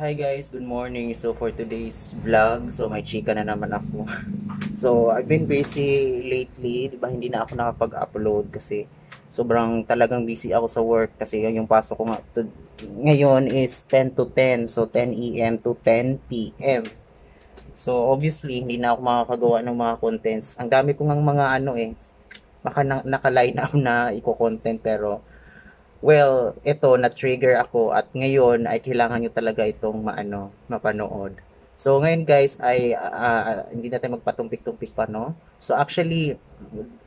Hi guys, good morning. So for today's vlog, so may chika na naman ako. So I've been busy lately, 'di ba? Hindi na ako nakapag-upload kasi sobrang talagang busy ako sa work kasi yung pasok ko ngayon is 10 to 10. So 10 a.m. to 10 p.m. So obviously hindi na ako makakagawa ng mga contents. Ang dami ko ng mga naka-line up na iko-content pero well, ito na-trigger ako at ngayon ay kailangan nyo talaga itong mapanood. So ngayon guys ay hindi na tayo magpatumpik-tumpik pa no. So actually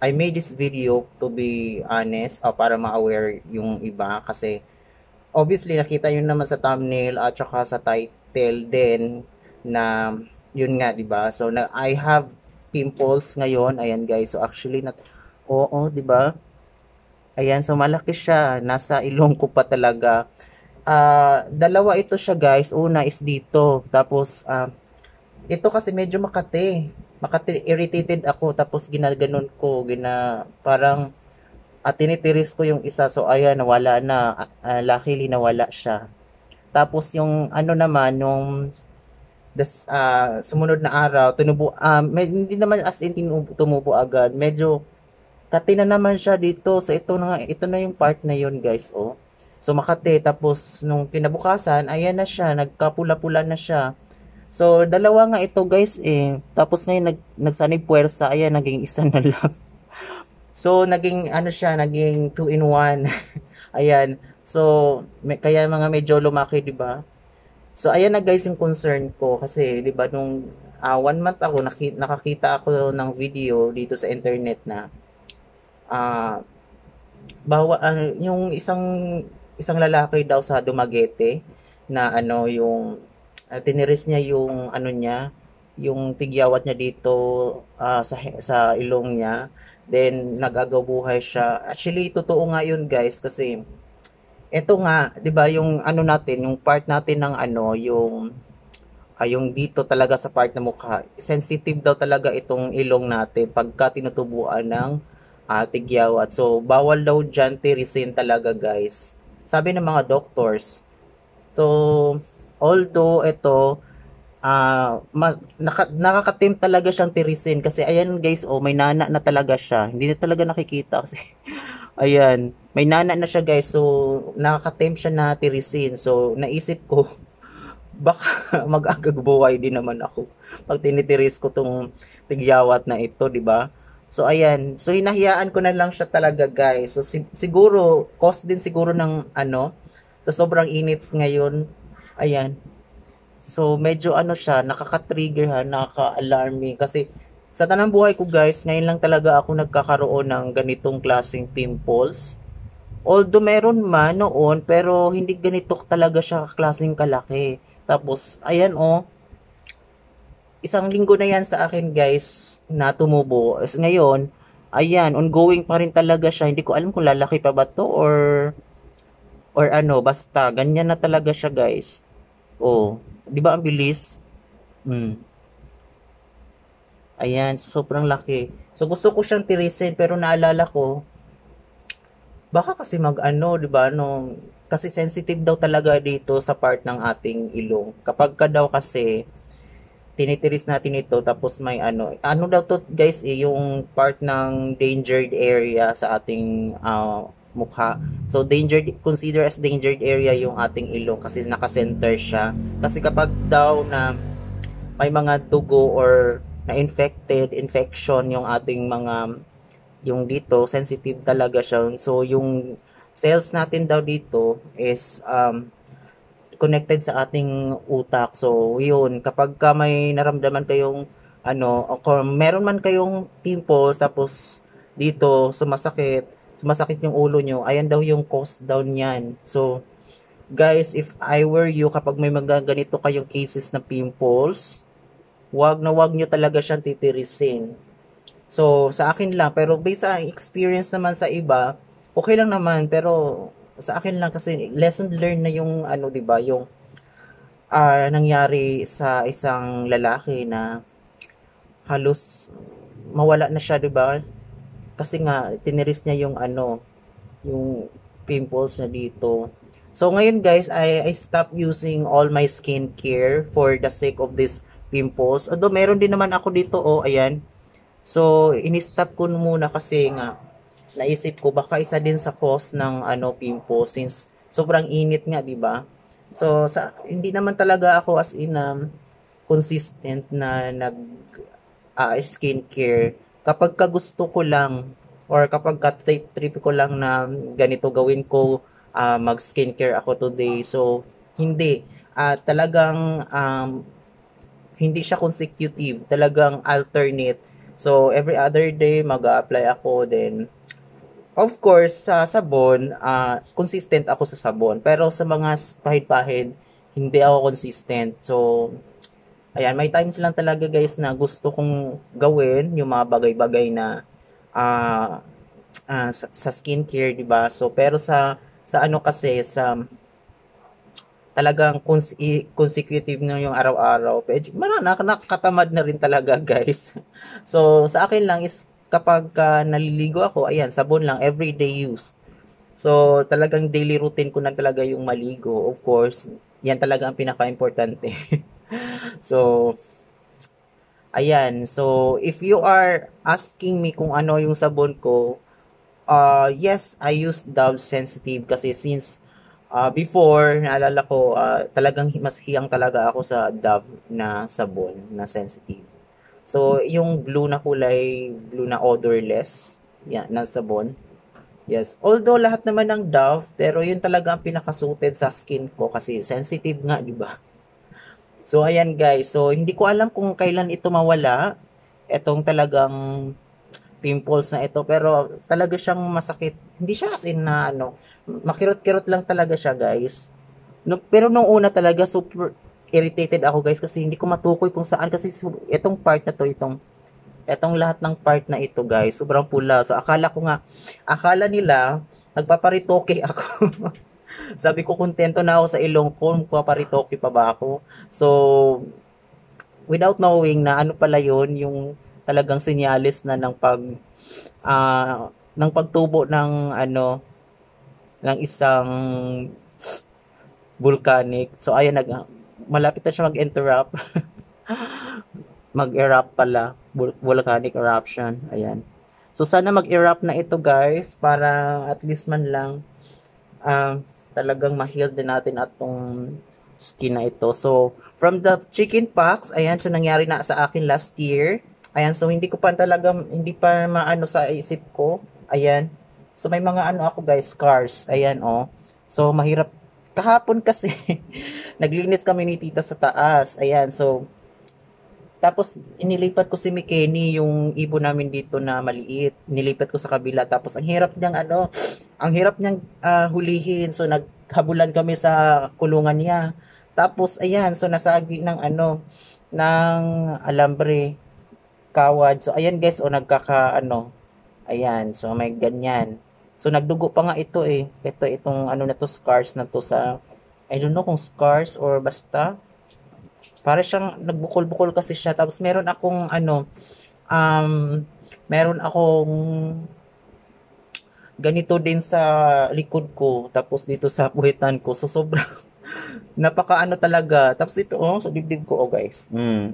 I made this video to be honest para ma-aware yung iba kasi obviously nakita yun naman sa thumbnail at saka sa title din na yun nga 'di ba? So I have pimples ngayon. Ayan guys. So actually oo, 'di ba? Ayan, so malaki siya. Nasa ilong ko pa talaga. Dalawa ito siya guys. Una is dito. Tapos, ito kasi medyo makati. Makati, irritated ako. Tapos ginaganon ko. Parang tinitiris ko yung isa. So ayan, nawala na. Luckily nawala siya. Tapos yung ano naman, yung sumunod na araw, hindi naman as in tumubo agad. Medyo Kati na naman siya dito. So ito na yung part na yun, guys, oh. So makati tapos nung kinabukasan, ayan na siya, nagkapula-pula na siya. So dalawa nga ito, guys, eh. Tapos ngayon nagsanib puwersa, ayan naging isa na lang. So naging ano siya, naging 2 in 1. Ayan. So kaya mga medyo lumaki, 'di ba? So ayan na guys yung concern ko kasi 'di ba nung 1 month ako nakakita ako ng video dito sa internet na ah yung isang lalaki daw sa Dumaguete na tiniris niya yung yung tigyawat niya dito sa ilong niya. Then nagagabuhay siya. Actually, totoo nga yun guys kasi eto nga, 'di ba, yung natin, yung part natin ng yung dito talaga sa part ng mukha. Sensitive daw talaga itong ilong natin pagka tinutubuan ng tigyawat. So, bawal daw dyan tirisin talaga, guys. Sabi ng mga doctors. So, although ito, nakakatim talaga siyang tirisin. Kasi, ayan guys, oh, may nana na talaga siya. Hindi na talaga nakikita kasi, ayan, may nana na siya guys. So, nakakatim siya na tirisin. So, naisip ko, baka mag-agagbuhay din naman ako pag tinitiris ko tong tigyawat na ito, di ba? So ayan, so hinahayaan ko na lang siya talaga guys. So siguro cost din siguro ng sa sobrang init ngayon. Ayan. So medyo siya, nakaka-trigger nakaka-alarming kasi sa tanang buhay ko guys, ngayon lang talaga ako nagkakaroon ng ganitong klaseng pimples. Although meron man noon, pero hindi ganito talaga siya klaseng kalaki. Tapos, ayan oh, isang linggo na yan sa akin guys na tumubo. As ngayon, ayan, ongoing pa rin talaga siya. Hindi ko alam kung lalaki pa ba to or basta ganyan na talaga siya guys. Oh, 'di ba ang bilis? Hmm. Ayan, sobrang laki. So gusto ko siyang tirisin pero naalala ko baka kasi 'di ba, kasi sensitive daw talaga dito sa part ng ating ilong. Kapag ka daw kasi tinitiris natin ito tapos may daw to guys yung part ng dangered area sa ating mukha. So consider as dangered area yung ating ilong kasi naka-center siya. Kasi kapag daw na may mga dugo or na infection yung ating yung dito, sensitive talaga siya. So yung cells natin daw dito is connected sa ating utak. So, yun, kapag ka may naramdaman kayong o kung meron man kayong pimples, tapos dito, sumasakit yung ulo nyo, ayan daw yung cause daw niyan. So, guys, if I were you, kapag may mga ganito kayong cases na pimples, wag na wag nyo talaga siyang titirisin. So, sa akin lang, pero based sa experience naman sa iba, okay lang naman, pero sa akin lang kasi lesson learned na yung 'di ba, yung nangyari sa isang lalaki na halos mawala na siya, 'di ba? Kasi nga tiniris niya yung yung pimples na dito. So ngayon guys, I stopped using all my skincare for the sake of this pimples. Although meron din naman ako dito, oh, ayan. So ini-stop ko muna kasi nga naisip ko baka isa din sa cause ng ano pimples since sobrang init nga, 'di ba? So sa hindi naman talaga ako as in consistent na nag skincare kapag ka gusto ko lang or kapag ka trip ko lang na ganito gawin ko, mag skincare ako today. So hindi talagang hindi siya consecutive, talagang alternate. So every other day mag-a-apply ako, then of course sa sabon, consistent ako sa sabon, pero sa mga pahid-pahid hindi ako consistent. So ayan, may times lang talaga guys na gusto kong gawin yung mga bagay-bagay na sa skincare, 'di ba? So pero sa ano kasi sa talagang consecutive na yung araw-araw. Nakakatamad na rin talaga, guys. So sa akin lang is kapag naliligo ako, ayan, sabon lang, everyday use. So talagang daily routine ko na talaga yung maligo. Of course, yan talaga ang pinaka-importante. So ayan, so if you are asking me kung ano yung sabon ko, yes, I use Dove Sensitive kasi since before, naalala ko, talagang mas hiyang talaga ako sa Dove na sabon na sensitive. So, yung blue na kulay, blue na odorless, yan, na sabon. Yes, although lahat naman ng Dove, pero yun talaga ang pinaka-suited sa skin ko kasi sensitive nga, di ba? So, ayan guys. So, hindi ko alam kung kailan ito mawala. Etong talagang pimples na ito. Pero, talaga siyang masakit. Hindi siya as in na, makirot-kirot lang talaga siya, guys. Pero nung una talaga, super irritated ako, guys. Kasi hindi ko matukoy kung saan. Kasi itong part na to, itong lahat ng part na ito, guys, sobrang pula. So, akala nila, nagpaparitoke ako. Sabi ko, kontento na ako sa ilong ko, magpaparitoke pa ba ako? So, without knowing na ano pala yun, yung talagang sinyalis na ng pagtubo ng ng isang volcanic. So, ayan, malapit na siya mag-interrupt. Mag-erupt pala. Volcanic eruption. Ayan. So, sana mag-erupt na ito, guys, para at least man lang talagang ma-heal din natin atong skin na ito. So, from the chicken pox, ayan, so nangyari na sa akin last year. Ayan, so hindi pa maano sa isip ko. Ayan. So, may mga ako guys, scars. Ayan, oh. So, mahirap. Kahapon kasi, naglinis kami ni tita sa taas. Ayan, so, tapos, inilipat ko si Mikeni, yung ibon namin dito na maliit. Nilipat ko sa kabila. Tapos, ang hirap niyang hulihin. So, naghabulan kami sa kulungan niya. Tapos, ayan, so, nasagi ng ng alambre, kawad. So, ayan guys, ayan, so, may ganyan. So, nagdugo pa nga ito eh. Itong na to, scars na to sa, I don't know kung scars or basta, para siyang nagbukol-bukol kasi siya. Tapos meron akong ganito din sa likod ko. Tapos dito sa puwitan ko. So sobrang napaka talaga. Tapos dito sa dibdib ko guys.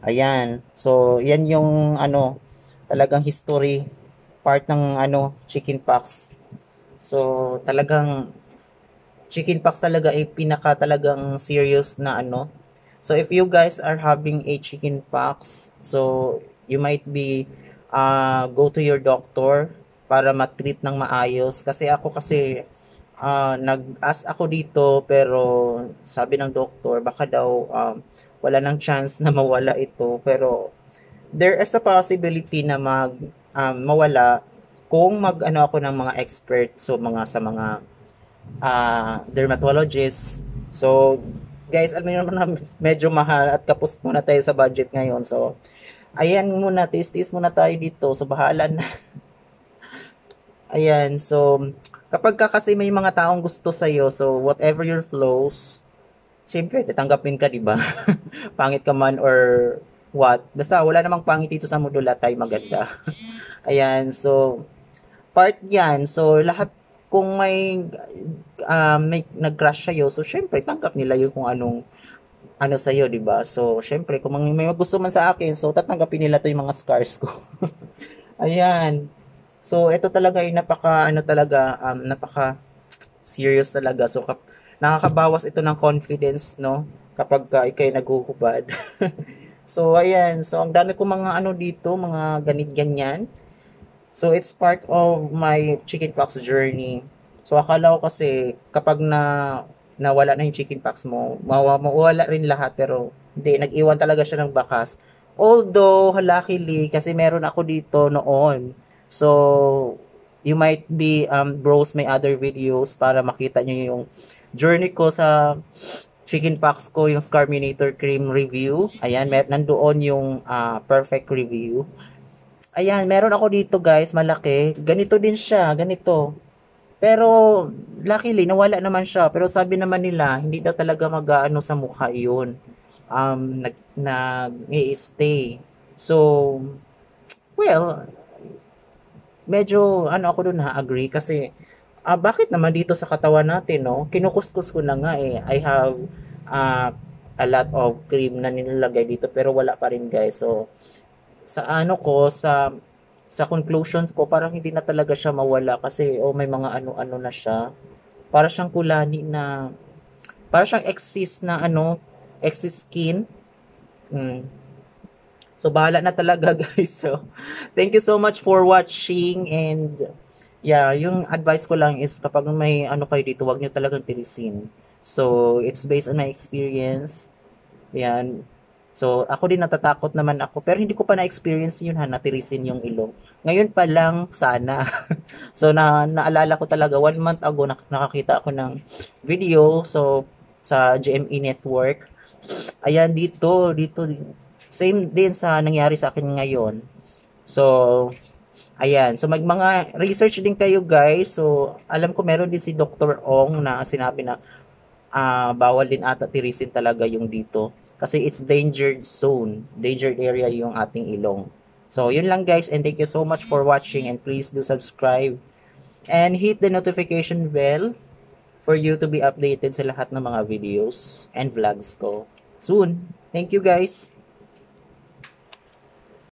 Ayan. So yan yung talagang history part ng chicken pox. So talagang chicken pox talaga ay pinaka talagang serious na So, if you guys are having a chicken pox, so, you might be, go to your doctor para matreat ng maayos. Kasi nag-ask ako dito, pero sabi ng doktor, baka daw, wala nang chance na mawala ito. Pero, there is a possibility na mawala kung ako ng mga experts, so, sa mga dermatologist. So, guys, alam niyo naman na medyo mahal at kapos muna tayo sa budget ngayon. So, ayan muna, tis muna tayo dito. So, bahala na. Ayan, so, kapag kasi may mga taong gusto sa'yo, so, whatever your flows, siyempre, tatanggapin ka, diba? Pangit ka man or what. Basta, wala namang pangit dito sa mundo, lahat tayo maganda. Ayan, so, part yan. So, lahat kung may nag-crush sa'yo, so syempre tanggap nila yung kung anong ano sa'yo, di ba? So, syempre, kung may gusto man sa akin, so tatanggapin nila to yung mga scars ko. Ayan. So, ito talaga yung napaka serious talaga. So, nakakabawas ito ng confidence, no? Kapag ikay naghuhubad. So, ayan. So, ang dami ko mga ano dito, mga ganyan. So, it's part of my chickenpox journey. So, akala ko kasi kapag nawala na yung chickenpox mo, mawala rin lahat, pero hindi, nag-iwan talaga siya ng bakas. Although, luckily, kasi meron ako dito noon. So, you might be browse my other videos para makita nyo yung journey ko sa chickenpox ko, yung Scarminator Cream review. Ayan, nandoon yung perfect review. Ayan, meron ako dito guys, malaki. Ganito din siya, ganito. Pero, luckily, nawala naman siya. Pero sabi naman nila, hindi daw talaga mag-ano sa mukha yun. Nag-i-stay. So, well, medyo, ano ako dun agree kasi, bakit naman dito sa katawan natin, no? Kinukuskus ko na nga eh. I have a lot of cream na nilalagay dito pero wala pa rin guys. So, sa conclusion ko, parang hindi na talaga siya mawala kasi may mga ano-ano na siya. Para siyang kulani na, para siyang excess skin. So, bahala na talaga guys. So, thank you so much for watching and yeah, yung advice ko lang is kapag may ano kayo dito, wag nyo talagang tirisin. So, it's based on my experience. Yan. So, ako din natatakot naman ako. Pero hindi ko pa na-experience yun natirisin yung ilong. Ngayon pa lang, sana. So, naalala ko talaga, 1 month ago, nakakita ako ng video. So, sa GME Network. Ayan, dito. Same din sa nangyari sa akin ngayon. So, ayan. So, mga research din kayo, guys. So, alam ko meron din si Dr. Ong na sinabi na bawal din ata tirisin talaga yung dito. Kasi it's dangered zone. Dangered area yung ating ilong. So, yun lang guys. And thank you so much for watching. And please do subscribe. And hit the notification bell for you to be updated sa lahat ng mga videos and vlogs ko soon. Thank you guys.